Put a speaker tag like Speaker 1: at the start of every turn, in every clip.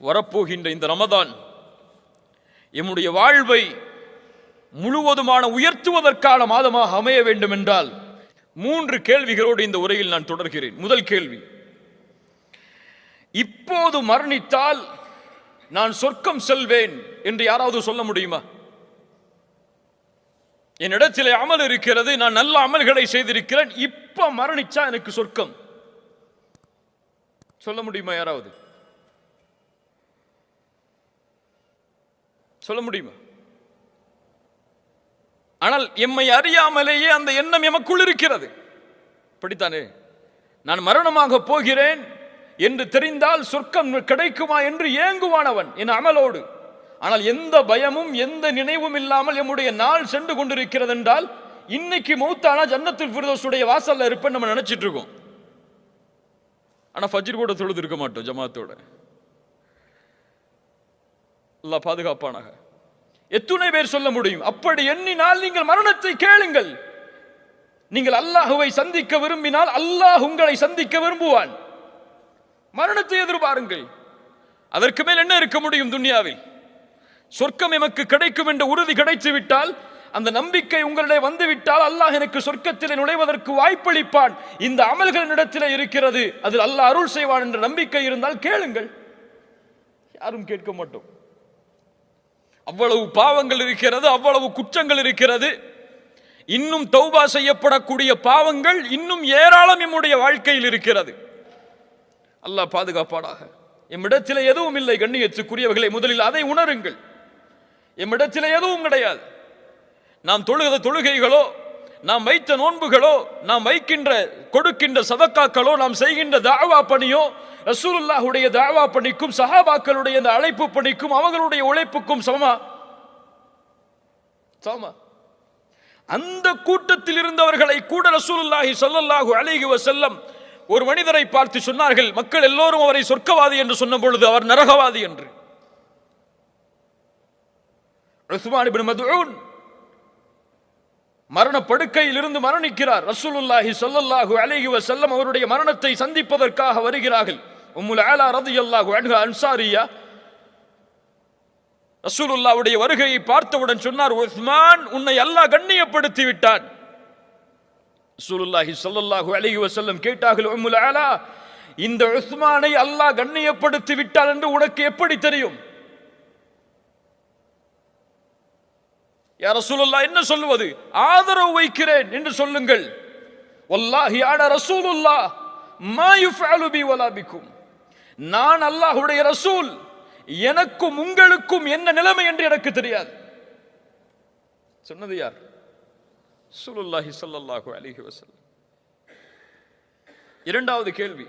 Speaker 1: வரப்போகின்ற இந்த ரமதான் எம்முடைய வாழ்வை முழுவதுமான உயர்த்துவதற்கான மாதமாக அமைய வேண்டும் என்றால் 3 கேள்விகளோடு இந்த உரையில் நான் தொடர்கிறேன். முதல் கேள்வி, இப்போது மரணித்தால் நான் சொர்க்கம் செல்வேன் என்று யாராவது சொல்ல முடியுமா? என்னிடத்திலே அமல் இருக்கிறது, நான் நல்ல அமல்களை செய்திருக்கிறேன், இப்ப மரணிச்சா எனக்கு சொர்க்கம் சொல்ல முடியுமா? யாராவது சொல்ல முடியுமா? ஆனால் எம்மை அறியாமலேயே அந்த எண்ணம் எமக்குள் இருக்கிறது. படித்தானே, நான் மரணமாக போகிறேன் என்று தெரிந்தால் சொர்க்கம் கிடைக்குமா என்று ஏங்குவானவன் என் அமலோடு. ஆனால் எந்த பயமும் எந்த நினைவும் இல்லாமல் எம்முடைய நாள் சென்று கொண்டிருக்கிறது என்றால் இன்னைக்கு மௌத்தானா ஜன்னத்துல் ஃபிர்தௌஸுடைய வாசல்ல இருப்பேன் நம்ம நினைச்சிட்டு இருக்கோம். ஆனா ஃபஜ்ர் கூட தொழுது இருக்க மாட்டோம் ஜமாத்தோட. அல்லாஹ் பாதுகாப்பானாக. எத்தனை பேர் சொல்ல முடியும்? அப்படி எண்ணினால் நீங்கள் மரணத்தை கேளுங்கள். நீங்கள் அல்லாஹுவை சந்திக்க விரும்பினால் அல்லாஹ் உங்களை சந்திக்க விரும்புவான். மரணத்தை எதிர்பாருங்கள். அதற்கு மேல் என்ன இருக்க முடியும் துன்யாவில்? சொர்க்கம் எமக்கு கிடைக்கும் என்ற உறுதி கிடைத்து விட்டால், அந்த நம்பிக்கை உங்களிடையே வந்துவிட்டால் அல்லாஹ் எனக்கு சொர்க்கத்தில் நுழைவதற்கு வாய்ப்பளிப்பான். இந்த அமல்களின் இடத்திலே இருக்கிறது, அதில் அல்லாஹ் அருள் செய்வான் என்ற நம்பிக்கை இருந்தால் கேளுங்கள். யாரும் கேட்க மாட்டோம். அவ்வளவு பாவங்கள் இருக்கிறது, அவ்வளவு குற்றங்கள் இருக்கிறது. இன்னும் தௌபா செய்யப்படக்கூடிய பாவங்கள் இன்னும் ஏராளம் நம்முடைய வாழ்க்கையில் இருக்கிறது. அல்லாஹ் பாதுகாப்பானாக. எம்மிடத்தில் எதுவும் இல்லை கண்ணியத்துக்குரியவர்களை, முதலில் அதை உணருங்கள். எம்மிடத்தில் எதுவும் கிடையாது. நாம் தொழுகிற தொழுகைகளோ, நாம் வைத்த நோன்புகளோ, நாம் வைக்கின்ற கொடுக்கின்ற சதக்காக்களோ, நாம் செய்கின்ற தாவா பணியோ ரசூலுல்லாஹுடைய தாவா பணிக்கும் சஹாபாக்களுடைய அந்த அழைப்பு பணிக்கும் அவர்களுடைய உழைப்புக்கும் சமமா? அந்த கூட்டத்தில் இருந்தவர்களை கூட ரசூலுல்லாஹி ஸல்லல்லாஹு அலைஹி வஸல்லம் ஒரு மனிதரை பார்த்து சொன்னார்கள், மக்கள் எல்லோரும் அவரை சொர்க்கவாதி என்று சொன்ன பொழுது அவர் நரகவாதி என்று. உஸ்மான் இப்னு மத்ஊன் மரண படுக்கையில் இருந்து மரணிக்கிறார். ரசூலுல்லாஹி ஸல்லல்லாஹு அலைஹி வஸல்லம் அவருடைய மரணத்தை சந்திப்பதற்காக வருகிறார்கள். உம்முல் ஆலா ரலியல்லாஹு அன்ஹா அன்சாரியா ரசூலுல்லாஹ்வுடைய வருகையை பார்த்தவுடன் சொன்னார், உஸ்மான், உன்னை அல்லாஹ் கண்ணியப்படுத்தி விட்டான். ரசூலுல்லாஹி ஸல்லல்லாஹு அலைஹி வஸல்லம் கேட்டார்கள், உம்முல் ஆலா, இந்த உஸ்மானை அல்லாஹ் கண்ணியப்படுத்தி விட்டான் என்று உனக்கு எப்படி தெரியும்? யா ரசூலுல்லாஹ், என்ன சொல்லுவது? ஆதரவு வைக்கிறேன் என்று சொல்லுங்கள். வல்லாஹி அனா ரசூலுல்லாஹ் மா யுஃஅலு பி வலா பிக்கும். நான் அல்லாஹ்வுடைய ரசூல், எனக்கும் உங்களுக்கும் என்ன நிலைமை என்று எனக்கு தெரியாது. சொன்னது யார்? ரசூலுல்லாஹி ஸல்லல்லாஹு அலைஹி வஸல்லம். இரண்டாவது கேள்வி,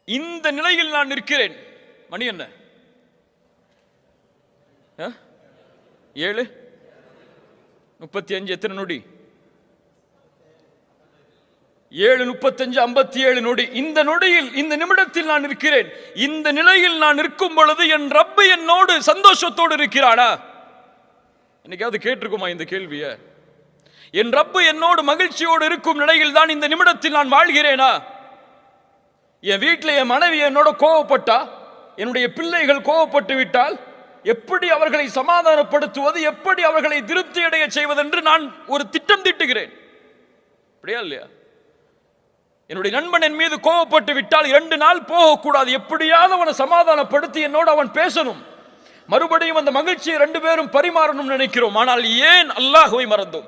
Speaker 1: இந்த நிலையில் நான் நிற்கிறேன். மணி என்ன? 7:35. எத்தனை நொடி? 7:35, 57 நொடி. இந்த நொடியில், இந்த நிமிடத்தில் நான் இருக்கிறேன். இந்த நிலையில் நான் நிற்கும் பொழுது என் ரப்பு என்னோடு சந்தோஷத்தோடு இருக்கிறானா? என்னைக்காவது கேட்டிருக்குமா இந்த கேள்விய? என் ரப்பு என்னோடு மகிழ்ச்சியோடு இருக்கும் நிலையில் தான் இந்த நிமிடத்தில் நான் வாழ்கிறேனா? என் வீட்டில் என் மனைவி என்னோட கோவப்பட்டா, என்னுடைய பிள்ளைகள் கோவப்பட்டு விட்டால் எப்படி அவர்களை சமாதானப்படுத்துவது, எப்படி அவர்களை திருப்தி அடைய செய்வதென்று நான் ஒரு திட்டம் தீட்டுகிறேன். அப்படியா இல்லையா? என்னுடைய நண்பன் என் மீது கோவப்பட்டு விட்டால் 2 நாள் போகக்கூடாது, எப்படியாவது அவனை சமாதானப்படுத்தி என்னோடு அவன் பேசணும், மறுபடியும் அந்த மகிழ்ச்சியை 2 பேரும் பரிமாறணும் நினைக்கிறோம். ஆனால் ஏன் அல்லாஹ்வை மறந்தோம்?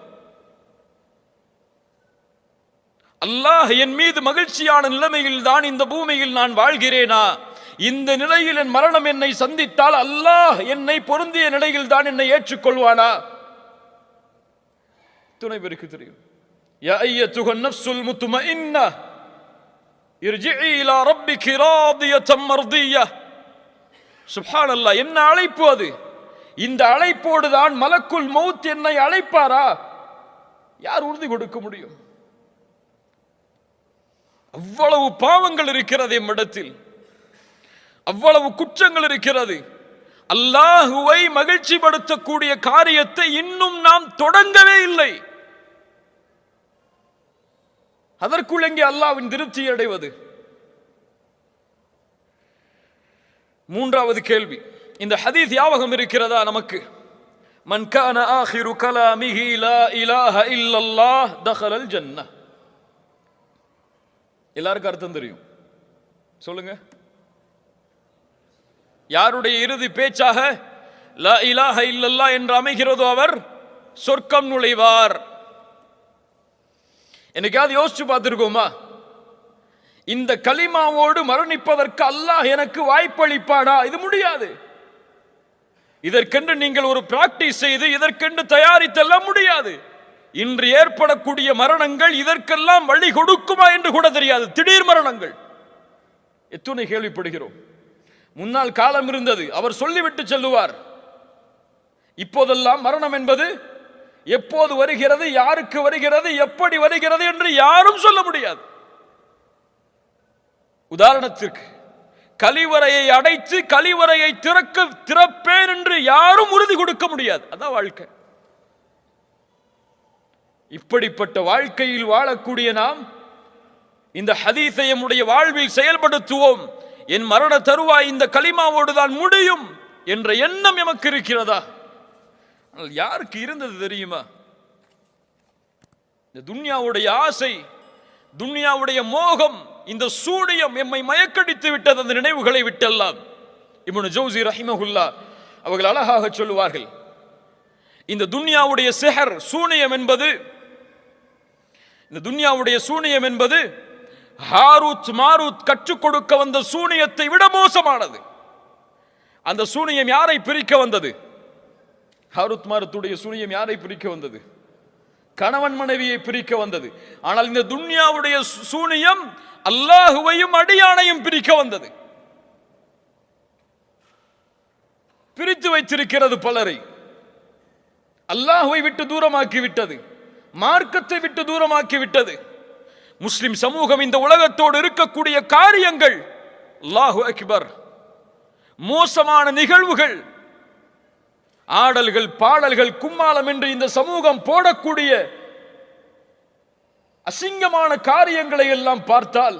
Speaker 1: அல்லாஹ் என் மீது மகிழ்ச்சியான நிலைமையில் தான் இந்த பூமியில் நான் வாழ்கிறேனா? இந்த நிலையில் என் மரணம் என்னை சந்தித்தால் அல்லாஹ் என்னை பொருந்திய நிலையில் தான் என்னை ஏற்றுக்கொள்வானா? துணை பேருக்கு தெரியும். யா அய்யத்துஹன் நஃப்ஸுல் முத்மஇன்னா இர்ஜிஇ இலா ரப்பிகி ராதியத்தம் மர்தியா. சுப்ஹானல்லாஹ், என்ன அழைப்பு அது! இந்த அழைப்போடு தான் மலக்குல் மௌத் என்னை அழைப்பாரா? யார் உறுதி கொடுக்க முடியும்? அவ்வளவு பாவங்கள் இருக்கிறது எம்மிடத்தில், அவ்வளவு குற்றங்கள் இருக்கிறது. அல்லாஹுவை மகிழ்ச்சிப்படுத்தக்கூடிய காரியத்தை இன்னும் நாம் தொடங்கவே இல்லை. அதற்குள் எங்கே அல்லாஹ்வின் திருப்தியை அடைவது? மூன்றாவது கேள்வி, இந்த ஹதீஸ் ஞாபகம் இருக்கிறதா நமக்கு? மன் கான ஆகிரு கலாமிஹி லா இலாஹ இல்லல்லாஹ் தഖலல் ஜன்னஹ். எல்லாருக்கும் அர்த்தம் தெரியும், சொல்லுங்க. யாருடைய இறுதி பேச்சாக லா இலாஹ இல்லல்லாஹ் என்று அமைகிறதோ அவர் சொர்க்கம் நுழைவார். என்னைக்காவது யோசிச்சு பார்த்திருக்கோமா? இந்த கலிமாவோடு மரணிப்பதற்கு அல்லாஹ் எனக்கு வாய்ப்பளிப்பானா? இது முடியாது. இதற்கென்று நீங்கள் ஒரு பிராக்டிஸ் செய்து இதற்கென்று தயாரித்தெல்லாம் முடியாது. இன்று ஏற்படக்கூடிய மரணங்கள் இதற்கெல்லாம் வழி கொடுக்குமா என்று கூட தெரியாது. திடீர் மரணங்கள் எத்துணை கேள்விப்படுகிறோம். முன்னால் காலம் இருந்தது, அவர் சொல்லிவிட்டு செல்லுவார். இப்போதெல்லாம் மரணம் என்பது எப்போது வருகிறது, யாருக்கு வருகிறது, எப்படி வருகிறது என்று யாரும் சொல்ல முடியாது. உதாரணத்திற்கு, கலிவறையை அடைத்து கலிவறையை திறப்பேன் என்று யாரும் உறுதி கொடுக்க முடியாது. அதான் வாழ்க்கை. இப்படிப்பட்ட வாழ்க்கையில் வாழக்கூடிய நாம் இந்த ஹதீஸை நம்முடைய வாழ்வில் செயல்படுத்துவோம். என் மரண தருவாய் இந்த கலிமாவோடு தான் முடியும் என்ற எண்ணம் எமக்கு இருக்கிறதா? யாருக்கு இருந்தது தெரியுமா? இந்த துன்யாவுடைய ஆசை, துன்யாவுடைய மோகம், இந்த சூனியம் எம்மை மயக்கடித்து விட்டது. அந்த நினைவுகளை விட்டெல்லாம் இப்னு ஜௌசி ரஹிமஹுல்லாஹ் அவர்கள் அழகாக சொல்லுவார்கள், இந்த துன்யாவுடைய சிஹர் சூனியம் என்பது, இந்த துன்யாவுடைய சூனியம் என்பது ஹாரூத் மாரூத் கற்றுக் கொடுக்க வந்த சூனியத்தை விட மோசமானது. அந்த சூனியம் யாரை பிரிக்க வந்தது? ஹாரூத் மாரூத்துடைய சூனியம் யாரை பிரிக்க வந்தது? கணவன் மனைவியை பிரிக்க வந்தது. ஆனால் இந்த துன்யாவுடைய சூனியம் அல்லாஹுவையும் அடியானையும் பிரிக்க வந்தது. பிரித்து வைத்திருக்கிறது பலரை. அல்லாஹுவை விட்டு தூரமாக்கி விட்டது, மார்க்கத்தை விட்டு தூரமாக்கி விட்டது. முஸ்லிம் சமூகம் இந்த உலகத்தோடு இருக்கக்கூடிய காரியங்கள், அல்லாஹு அக்பர், மோசமான நிகழ்வுகள், ஆடல்கள், பாடல்கள், கும்மாளம் என்று இந்த சமூகம் போடக்கூடிய அசிங்கமான காரியங்களை எல்லாம் பார்த்தால்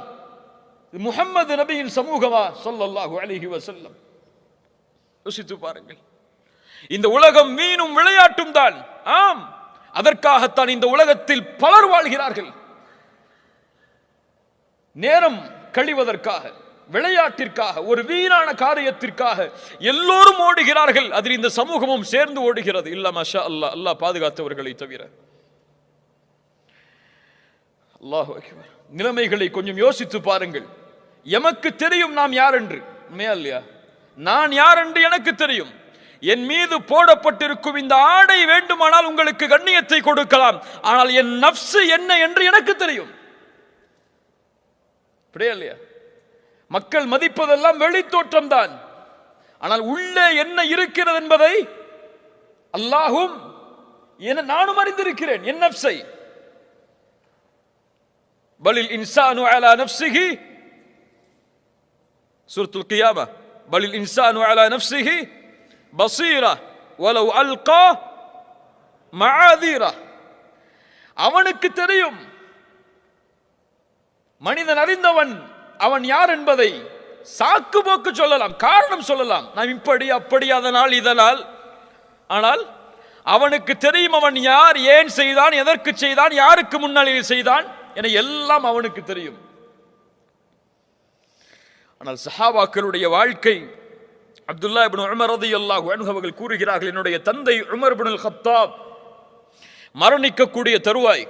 Speaker 1: முஹம்மது நபியின் சமூகமா ஸல்லல்லாஹு அலைஹி வஸல்லம்? யோசித்து பாருங்கள். இந்த உலகம் வீணும் விளையாட்டும் தான். ஆம், அதற்காகத்தான் இந்த உலகத்தில் பலர் வாழ்கிறார்கள். நேரம் கழிவதற்காக, விளையாட்டிற்காக, ஒரு வீணான காரியத்திற்காக எல்லோரும் ஓடுகிறார்கள். அதில் இந்த சமூகமும் சேர்ந்து ஓடுகிறது. இல்ல மாஷா அல்லாஹ், அல்லாஹ் பாதுகாத்தவர்களை தவிர. அல்லாஹு அக்பர். நிலைமைகளை கொஞ்சம் யோசித்து பாருங்கள். எமக்கு தெரியும் நாம் யார் என்று. உண்மையா இல்லையா? நான் யார் என்று எனக்கு தெரியும். என் மீது போடப்பட்டிருக்கும் இந்த ஆடை வேண்டுமானால் உங்களுக்கு கண்ணியத்தை கொடுக்கலாம், ஆனால் என் நஃப்ஸ் என்ன என்று எனக்கு தெரியும். அப்படியே இல்லையா? மக்கள் மதிப்பதெல்லாம் வெளித்தோற்றம் தான், ஆனால் உள்ளே என்ன இருக்கிறது என்பதை அல்லாஹும் நானும் அறிந்திருக்கிறேன். என் நஃப்ஸை. பலில் இன்சானு அலா நஃப்ஸிஹி, சூரத்துல் கியாமா, பலில் இன்சானு அலா நஃப்ஸிஹி பஸீரா வலவ் அல்கா மஆதீரா. அவனுக்கு தெரியும். மனிதன் அறிந்தவன் அவன் யார் என்பதை சாக்கு போக்கு சொல்லலாம், காரணம் சொல்லலாம், நாம் இப்படி அப்படி அதனால் இதனால். ஆனால் அவனுக்கு தெரியும் அவன் யார், ஏன் செய்தான், எதற்கு செய்தான், யாருக்கு முன்னாளில் செய்தான் என எல்லாம் அவனுக்கு தெரியும். ஆனால் சஹாபாக்களுடைய வாழ்க்கை, அப்துல்லா இப்னு உமர் ரலியல்லாஹு அன்ஹு அவர்கள் கூறுகிறார்கள், என்னுடைய தந்தை உமர் இப்னுல் கத்தாப் மரணிக்கக்கூடிய தருவாய்,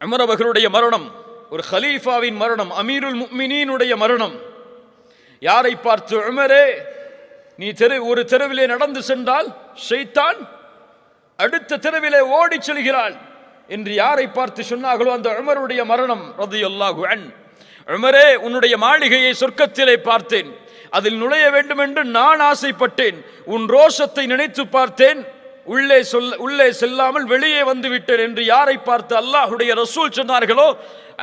Speaker 1: உமர் அவர்களுடைய மரணம் ஒரு ஹலீஃபாவின் மரணம், அமீருல் முஃமினீனுடைய மரணம். யாரை பார்த்து, உமரே நீ ஒரு தெருவிலே நடந்து சென்றால் ஷைத்தான் அடுத்த தெருவிலே ஓடி செல்கிறான் என்று யாரை பார்த்து சொன்னார்களோ அந்த உமருடைய மரணம் ரலியல்லாஹு அன்ஹு. உமரே, உன்னுடைய மாளிகையை சொர்க்கத்திலே பார்த்தேன், அதில் நுழைய வேண்டும் என்று நான் ஆசைப்பட்டேன், உன் ரோஷத்தை நினைத்து பார்த்தேன், உள்ளே செல்லாமல் வெளியே வந்து விட்டேன் என்று யாரை பார்த்து அல்லாஹ்வுடைய ரசூல் சொன்னார்களோ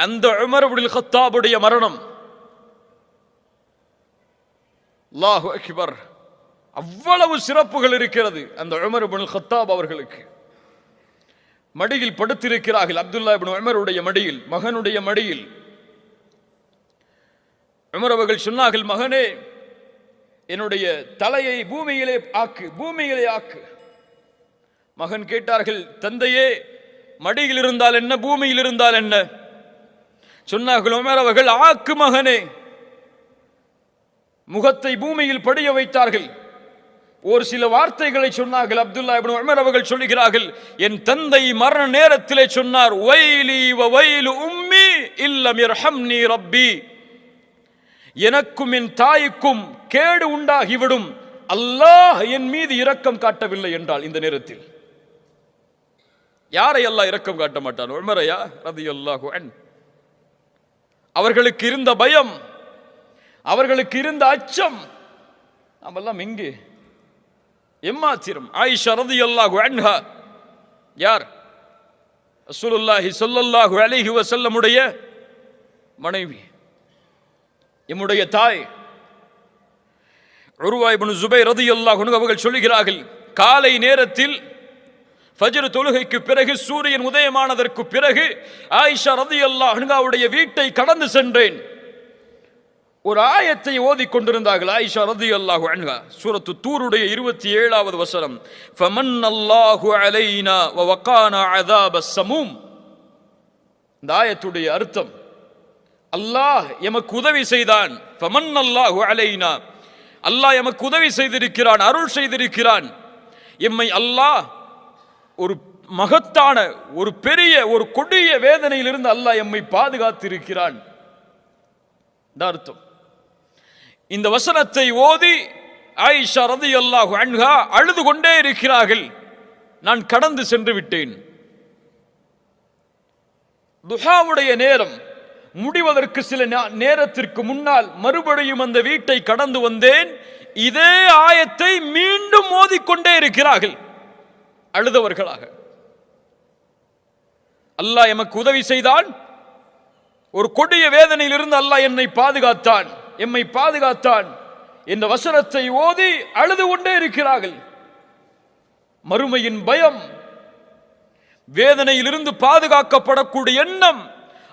Speaker 1: அந்த உமர் இப்னுல் கத்தாபுடைய மரணம். அல்லாஹு அக்பர். அவ்வளவு சிறப்புகள் இருக்கிறது அந்த உமர் இப்னுல் கத்தாப் அவர்களுக்கு. மடியில் படுத்திருக்கிறார்கள், அப்துல்லா இப்னு உமருடைய மடியில், மகனுடைய மடியில். உமர் அவர்கள் சொன்னார்கள், மகனே, என்னுடைய தலையை பூமியிலே ஆக்கு. மகன் கேட்டார்கள், தந்தையே, மடியில் இருந்தால் என்ன, பூமியில் இருந்தால் என்ன? சொன்னார்கள் உமர் அவர்கள், ஆக்கு மகனே. முகத்தை பூமியில் படிய வைத்தார்கள். ஒரு சில வார்த்தைகளை சொன்னார்கள். அப்துல்லா இப்னு உமர் அவர்கள் சொல்லுகிறார்கள், என் தந்தை மரண நேரத்திலே சொன்னார், வைலி வ வைலு உம்மி இல்லம் யர்ஹம்னி ரப்பி, எனக்கும் என் தாய்க்கும் கேடு உண்டாகிவிடும், அல்லாஹ் என் மீது இரக்கம் காட்டவில்லை என்றால். இந்த நேரத்தில் யாரை அல்லாஹ் இரக்கம் காட்ட மாட்டான்? உமரையா ரலியல்லாஹு அன்ஹு. அவர்களுக்கு இருந்த பயம், அவர்களுக்கு இருந்த அச்சம் நாமெல்லாம் எங்கே? எம்மாத்திரம். ஆயிஷா ரலியல்லாஹு அன்ஹா யார்? ரசூலுல்லாஹி ஸல்லல்லாஹு அலைஹி வஸல்லமுடைய மனைவி, எம்முடைய தாய். உர்வா இப்னு ஸுபைர் ரலியல்லாஹு அன்ஹு அவர்கள் சொல்கிறார்கள், காலை நேரத்தில் ஃபஜ்ர் தொழுகைக்கு பிறகு, சூரியன் உதயமானதற்கு பிறகு ஆயிஷா ரலியல்லாஹு அன்ஹாவுடைய வீட்டை கடந்து சென்றேன். ஒரு ஆயத்தை ஓதிக் கொண்டிருந்தார்கள் ஆயிஷா ரலியல்லாஹு அன்ஹா. சூரத்து தூருடைய 27வது வசனம், ஃபமன்னல்லாஹு அலைனா வ வகானா அஸாபஸ் ஸமூம். இந்த ஆயத்துடைய அர்த்தம், அல்லாஹ் எமக்கு உதவி செய்தான். ஃபமன்னல்லாஹு அலைனா, அல்லாஹ் எமக்கு உதவி செய்திருக்கிறான், அருள் செய்திருக்கிறான். எம்மை அல்லாஹ் ஒரு மகத்தான, ஒரு பெரிய, ஒரு கொடிய வேதனையிலிருந்து அல்லாஹ் எம்மை பாதுகாத்திருக்கிறான். அர்த்தம். இந்த வசனத்தை ஓதி ஆயிஷா ரலியல்லாஹு அன்ஹா அழுது கொண்டே இருக்கிறார்கள். நான் கடந்து சென்று விட்டேன். துஹாவுடைய நேரம் முடிவதற்கு சில நேரத்திற்கு முன்னால் மறுபடியும் அந்த வீட்டை கடந்து வந்தேன். இதே ஆயத்தை மீண்டும் ஓதிக்கொண்டே இருக்கிறார்கள் அழுதவர்களாக. அல்லாஹ் எமக்கு உதவி செய்தான், ஒரு கொடிய வேதனையிலிருந்து அல்லாஹ் என்னை பாதுகாத்தான், எம்மை பாதுகாத்தான் என்ற வசனத்தை ஓதி அழுது கொண்டே இருக்கிறார்கள். மறுமையின் பயம், வேதனையிலிருந்து பாதுகாக்கப்படக்கூடிய எண்ணம்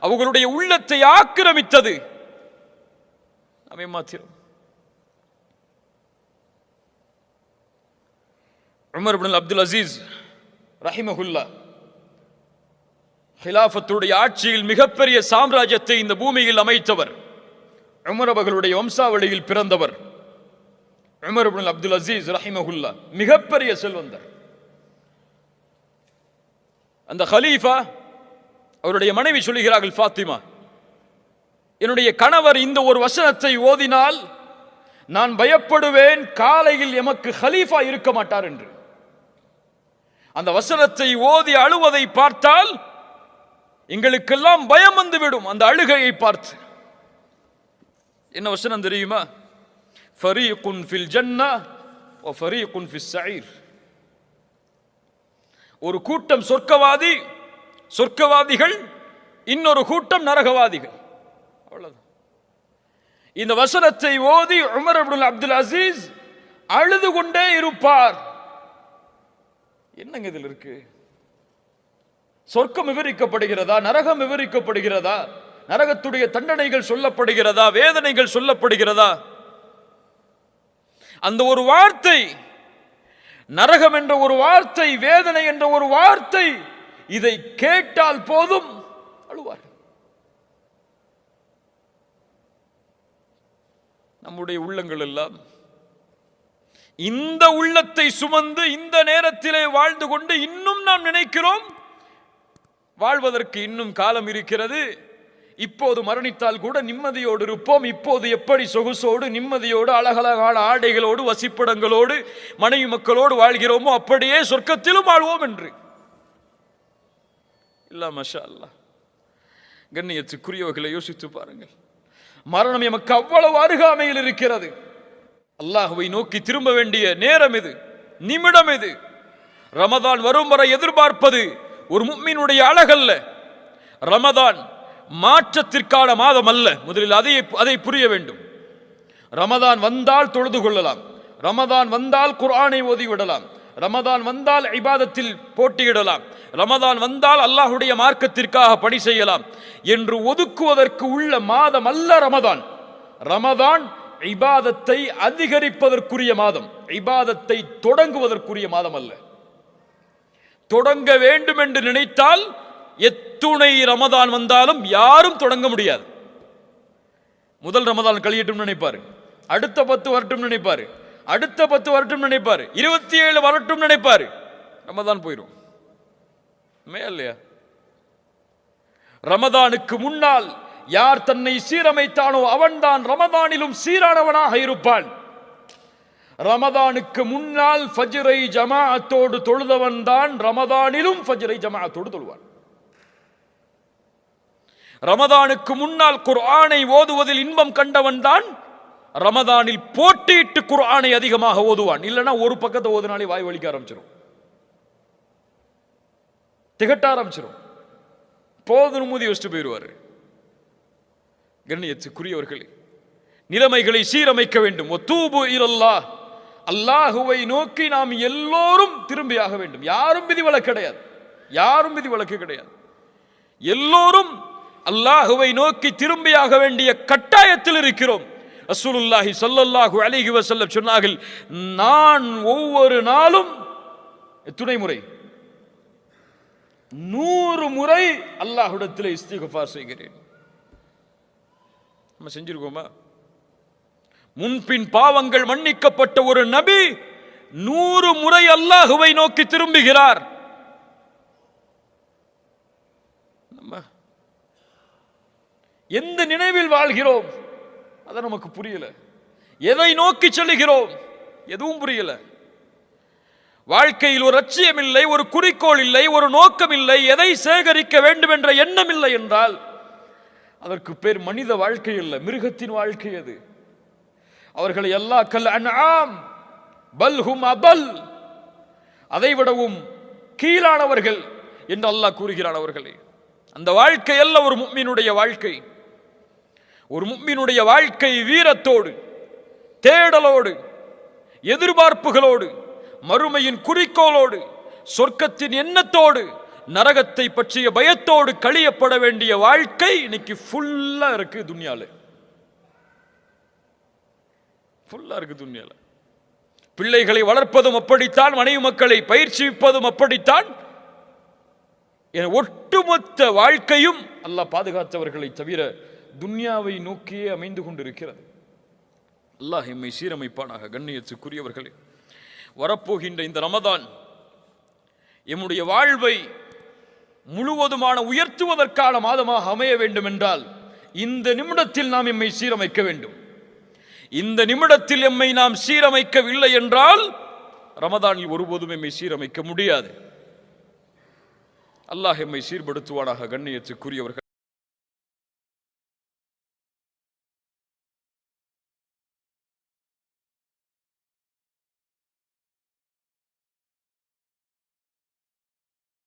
Speaker 1: அவர்களுடைய உள்ளத்தை ஆக்கிரமித்தது. நாமே மாத்திரம். உமர் இப்னு அப்துல் அசீஸ் ரஹிமஹுல்லா ஹிலாஃபத்துடைய ஆட்சியில் மிகப்பெரிய சாம்ராஜ்யத்தை இந்த பூமியில் அமைத்தவர். உமர் அவர்களுடைய வம்சாவளியில் பிறந்தவர் உமர் இப்னு அப்துல் அசீஸ் ரஹிமஹுல்லா, மிகப்பெரிய செல்வந்தர். அந்த ஹலீஃபா, அவருடைய மனைவி சொல்லுகிறார்கள், ஃபாத்திமா, என்னுடைய கணவர் இந்த ஒரு வசனத்தை ஓதினால் நான் பயப்படுவேன், காலையில் எமக்கு ஹலீஃபா இருக்க மாட்டார் என்று. அந்த வசனத்தை ஓதி அழுவதை பார்த்தால் எங்களுக்கெல்லாம் பயம் வந்துவிடும். அந்த அழுகையை பார்த்து என்ன வசனம் தெரியுமா? ஃபரீகுன் ஃபில் ஜன்னah வ ஃபரீகுன் ஃபிஸ் ஸஈர். ஒரு கூட்டம் சொர்க்கவாதிகள், இன்னொரு கூட்டம் நரகவாதிகள். அவ்வளவுதான். இந்த வசனத்தை ஓதி உமர் இப்னு அப்துல் அசீஸ் அழுது கொண்டே இருப்பார். என்னங்க இதில் இருக்கு? சொர்க்கம் விவரிக்கப்படுகிறதா? நரகம் விவரிக்கப்படுகிறதா? நரகத்துடைய தண்டனைகள் சொல்லப்படுகிறதா? வேதனைகள் சொல்லப்படுகிறதா? அந்த ஒரு வார்த்தை, நரகம் என்ற ஒரு வார்த்தை, வேதனை என்ற ஒரு வார்த்தை, இதை கேட்டால் போதும் அழுவார். நம்முடைய உள்ளங்கள் எல்லாம் இந்த உள்ளத்தை சுமந்து இந்த நேரத்திலே வாழ்ந்து கொண்டு இன்னும் நாம் நினைக்கிறோம் வாழ்வதற்கு இன்னும் காலம் இருக்கிறது, இப்போது மரணித்தால் கூட நிம்மதியோடு இருப்போம், இப்போது எப்படி சொகுசோடு நிம்மதியோடு அழகழகான ஆடைகளோடு வசிப்பிடங்களோடு மனைவி மக்களோடு வாழ்கிறோமோ அப்படியே சொர்க்கத்திலும் வாழ்வோம் என்று. இல்ல மஷா அல்லாஹ். கண்ணியத்துக்குரியவர்களை யோசித்து பாருங்கள். மரணம் எமக்கு அவ்வளவு அருகாமையில் இருக்கிறது. அல்லாஹ்வை நோக்கி திரும்ப வேண்டிய நேரம் இது, நிமிடம் இது. ரமதான் வரும் வரை எதிர்பார்ப்பது ஒரு முஃமினுடைய அழகல்ல. ரமதான் மாற்றத்திற்கான மாதம் அல்ல. முதலில் அதை புரிய வேண்டும். ரமதான் வந்தால் தொழுது கொள்ளலாம், ரமதான் வந்தால் குர்ஆனை ஓதிவிடலாம், ரமதான் வந்தால் இபாதத்தில் போட்டியிடலாம், ரமதான் வந்தால் அல்லாஹ்வுடைய மார்க்கத்திற்காக பணி செய்யலாம் என்று ஒதுக்குவதற்கு உள்ள மாதம் அல்ல ரமதான். ரமதான் இபாதத்தை அதிகரிப்பதற்குரிய மாதம், இபாதத்தை தொடங்குவதற்குரிய மாதம் அல்ல. தொடங்க வேண்டும் என்று நினைத்தால் எத்துணை ரமதான் வந்தாலும் யாரும் தொடங்க முடியாது. முதல் ரமதான் கழியட்டும் நினைப்பாரு, அடுத்த 10 வரட்டும் நினைப்பாரு, அடுத்த 10 வரட்டும் நினைப்பாரு, 27 வரட்டும் நினைப்பாரு, ரமதான் போயிடும் இல்லையா? ரமதானுக்கு முன்னால் யார் தன்னை சீரமைத்தானோ அவன்தான் ரமதானிலும் சீரானவனாக இருப்பான். ரமதானுக்கு முன்னால் ஃபஜ்ரை ஜமாஅத்தோடு தொழுதவன் தான் ரமதானிலும் ஃபஜ்ரை ஜமாஅத்தோடு தொழுவான். ரமதானுக்கு முன்னால் குர்ஆனை ஓதுவதில் இன்பம் கண்டவன் தான் ரமதானில் போட்டியிட்டு குர்ஆனை அதிகமாக ஓதுவான். இல்லைன்னா ஒரு பக்கத்தை ஓதுனாலே வாய் வலிக்க ஆரம்பிச்சிடும், திகட்ட ஆரம்பிச்சிடும், போதும் மூதி வச்சுட்டு போயிடுவார். கண்ணியத்துக்குரியவர்களே, நிலைமைகளை சீரமைக்க வேண்டும். வதூபு இலல்லாஹ், அல்லாஹுவை நோக்கி நாம் எல்லோரும் திரும்பியாக வேண்டும். யாரும் விதிவிலக்கு கிடையாது, யாரும் விதிவிலக்கு கிடையாது. எல்லோரும் அல்லாஹுவை நோக்கி திரும்பியாக வேண்டிய கட்டாயத்தில் இருக்கிறோம். ரசூலுல்லாஹி ஸல்லல்லாஹு அலைஹி வஸல்லம் சொன்னார்கள், நான் ஒவ்வொரு நாளும் எத்தனை முறை? 100 முறை அல்லாஹ்விடத்தில் இஸ்திக்ஃபார் செய்கிறேன். நம்ம செஞ்சிருக்கோமா? முன்பின் பாவங்கள் மன்னிக்கப்பட்ட ஒரு நபி 100 முறை அல்லாஹுவை நோக்கி திரும்புகிறார். நம்ம எந்த நினைவில் வாழ்கிறோம் அது நமக்கு புரியல. எதை நோக்கி செல்கிறோம் எதுவும் புரியல. வாழ்க்கையில் ஒரு லட்சியம் இல்லை, ஒரு குறிக்கோள் இல்லை, ஒரு நோக்கம் இல்லை, எதை சேகரிக்க வேண்டும் என்ற எண்ணம் இல்லை என்றால் அதற்கு பேர் மனித வாழ்க்கை அல்ல, மிருகத்தின் வாழ்க்கை அது. அவர்களை அல்லாஹ் கல் அன்ஆம் பல் ஹும் அபல், அதைவிடவும் கீழானவர்கள் என்று அல்லாஹ் கூறுகிறான் அவர்களே. அந்த வாழ்க்கை அல்ல ஒரு முஃமினுடைய வாழ்க்கை. ஒரு முஃமினுடைய வாழ்க்கை வீரத்தோடு, தேடலோடு, எதிர்பார்ப்புகளோடு, மறுமையின் குறிக்கோளோடு, சொர்க்கத்தின் எண்ணத்தோடு, நரகத்தை பற்றிய பயத்தோடு கழியப்பட வேண்டிய வாழ்க்கை இன்னைக்கு ஃபுல்லா இருக்கு துன்யால. ஃபுல்லா இருக்கு துன்யால. பிள்ளைகளை வளர்ப்பதும் அப்படித்தான், மனைவி மக்களை பயிற்சிப்பதும் அப்படித்தான். ஒட்டுமொத்த வாழ்க்கையும் அல்லாஹ் பாதுகாத்தவர்களை தவிர துன்யாவை நோக்கியே அமைந்து கொண்டிருக்கிறது. அல்லாஹ் எம்மை சீரமைப்பானாக. கண்ணியத்துக்குரியவர்களே, வரப்போகின்ற இந்த ரமதான் எம்முடைய வாழ்வை முழுவதுமான உயர்த்துவதற்கான மாதமாக அமைய வேண்டும் என்றால் இந்த நிமிடத்தில் நாம் எம்மை சீரமைக்க வேண்டும். இந்த நிமிடத்தில் எம்மை நாம் சீரமைக்கவில்லை என்றால் ரமதானில் ஒருபோதும் எம்மை சீரமைக்க முடியாது. அல்லாஹ் எம்மை சீர்படுத்துவானாக. கண்ணியத்துக்குரியவர்கள்.